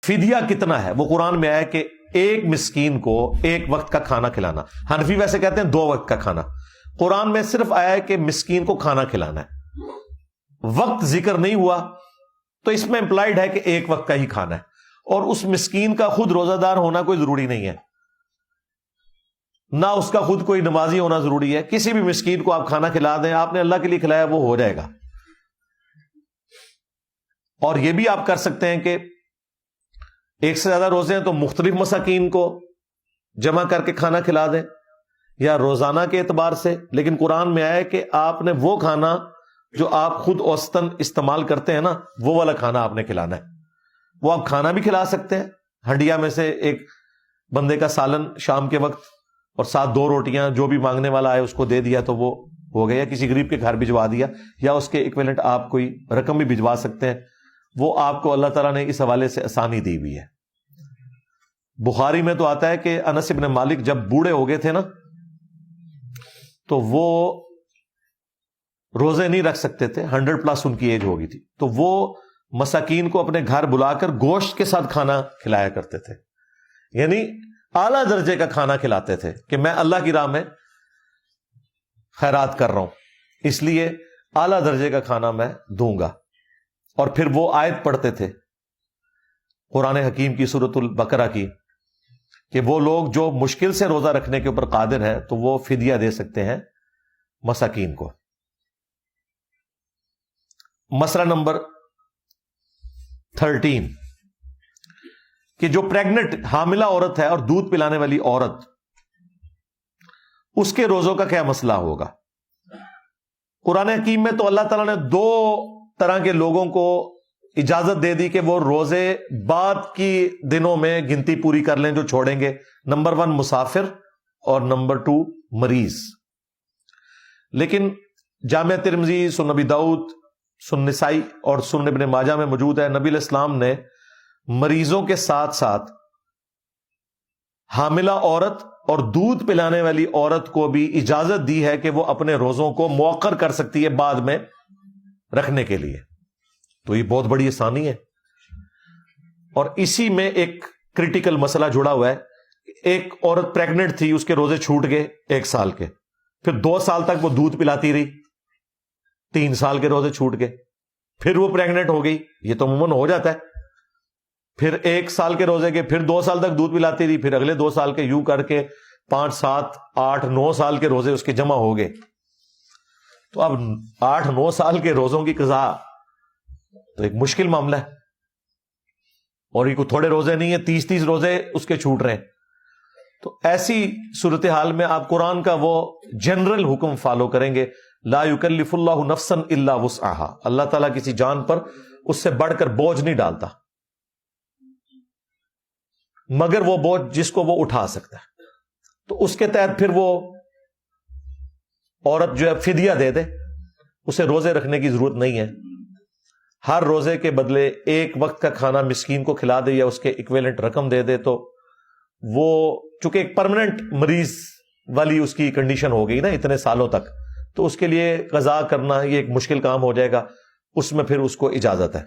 فدیہ کتنا ہے وہ قرآن میں آیا کہ ایک مسکین کو ایک وقت کا کھانا کھلانا. حنفی ویسے کہتے ہیں 2 وقت کا کھانا. قرآن میں صرف آیا ہے کہ مسکین کو کھانا کھلانا ہے, وقت ذکر نہیں ہوا, تو اس میں امپلائڈ ہے کہ ایک وقت کا ہی کھانا ہے. اور اس مسکین کا خود روزہ دار ہونا کوئی ضروری نہیں ہے, نہ اس کا خود کوئی نمازی ہونا ضروری ہے. کسی بھی مسکین کو آپ کھانا کھلا دیں, آپ نے اللہ کے لیے کھلایا, وہ ہو جائے گا. اور یہ بھی آپ کر سکتے ہیں کہ ایک سے زیادہ روزے ہیں تو مختلف مساکین کو جمع کر کے کھانا کھلا دیں, یا روزانہ کے اعتبار سے. لیکن قرآن میں آیا ہے کہ آپ نے وہ کھانا جو آپ خود اوسطاً استعمال کرتے ہیں نا, وہ والا کھانا آپ نے کھلانا ہے. وہ آپ کھانا بھی کھلا سکتے ہیں, ہنڈیا میں سے ایک بندے کا سالن شام کے وقت اور ساتھ 2 روٹیاں جو بھی مانگنے والا آئے اس کو دے دیا تو وہ ہو گیا, کسی غریب کے گھر بھجوا دیا, یا اس کے ایکویلنٹ آپ کوئی رقم بھی بھجوا سکتے ہیں. وہ آپ کو اللہ تعالیٰ نے اس حوالے سے آسانی دی ہوئی ہے. بخاری میں تو آتا ہے کہ انس بن مالک جب بوڑھے ہو گئے تھے نا, تو وہ روزے نہیں رکھ سکتے تھے, 100+ ان کی ایج ہو گئی تھی, تو وہ مساکین کو اپنے گھر بلا کر گوشت کے ساتھ کھانا کھلایا کرتے تھے. یعنی اعلیٰ درجے کا کھانا کھلاتے تھے کہ میں اللہ کی راہ میں خیرات کر رہا ہوں, اس لیے اعلیٰ درجے کا کھانا میں دوں گا. اور پھر وہ آیت پڑھتے تھے قرآن حکیم کی سورۃ البقرہ کی کہ وہ لوگ جو مشکل سے روزہ رکھنے کے اوپر قادر ہے تو وہ فدیہ دے سکتے ہیں مساکین کو. مسئلہ نمبر 13 کہ جو پریگننٹ حاملہ عورت ہے اور دودھ پلانے والی عورت, اس کے روزوں کا کیا مسئلہ ہوگا. قرآن حکیم میں تو اللہ تعالیٰ نے 2 طرح کے لوگوں کو اجازت دے دی کہ وہ روزے بعد کی دنوں میں گنتی پوری کر لیں جو چھوڑیں گے. نمبر 1 مسافر اور نمبر 2 مریض. لیکن جامع ترمذی, سنن ابی داؤد, سنن نسائی اور سنن ابن ماجہ میں موجود ہے, نبی علیہ السلام نے مریضوں کے ساتھ ساتھ حاملہ عورت اور دودھ پلانے والی عورت کو بھی اجازت دی ہے کہ وہ اپنے روزوں کو مؤخر کر سکتی ہے بعد میں رکھنے کے لیے. تو یہ بہت بڑی آسانی ہے. اور اسی میں ایک کریٹیکل مسئلہ جڑا ہوا ہے. ایک عورت پریگننٹ تھی, اس کے روزے چھوٹ گئے 1 سال کے, پھر 2 سال تک وہ دودھ پلاتی رہی, 3 سال کے روزے چھوٹ گئے, پھر وہ پریگننٹ ہو گئی, یہ تو عموماً ہو جاتا ہے. پھر 1 سال کے روزے کے, پھر 2 سال تک دودھ پلاتی رہی, پھر اگلے 2 سال کے, یوں کر کے 5 7 8 9 سال کے روزے اس کے جمع ہو گئے. تو اب 8 9 سال کے روزوں کی قضا تو ایک مشکل معاملہ ہے. اور یہ کوئی تھوڑے روزے نہیں ہے, 30 روزے اس کے چھوٹ رہے ہیں. تو ایسی صورتحال میں آپ قرآن کا وہ جنرل حکم فالو کریں گے, لا یکلف اللہ نفسا الا وسعها. اللہ تعالیٰ کسی جان پر اس سے بڑھ کر بوجھ نہیں ڈالتا, مگر وہ بوجھ جس کو وہ اٹھا سکتا ہے. تو اس کے تحت پھر وہ عورت جو ہے فدیہ دے دے, اسے روزے رکھنے کی ضرورت نہیں ہے. ہر روزے کے بدلے 1 وقت کا کھانا مسکین کو کھلا دے یا اس کے ایکویلنٹ رقم دے دے, تو وہ چونکہ ایک پرماننٹ مریض والی اس کی کنڈیشن ہو گئی نا اتنے سالوں تک, تو اس کے لیے قضا کرنا یہ ایک مشکل کام ہو جائے گا. اس میں پھر اس کو اجازت ہے.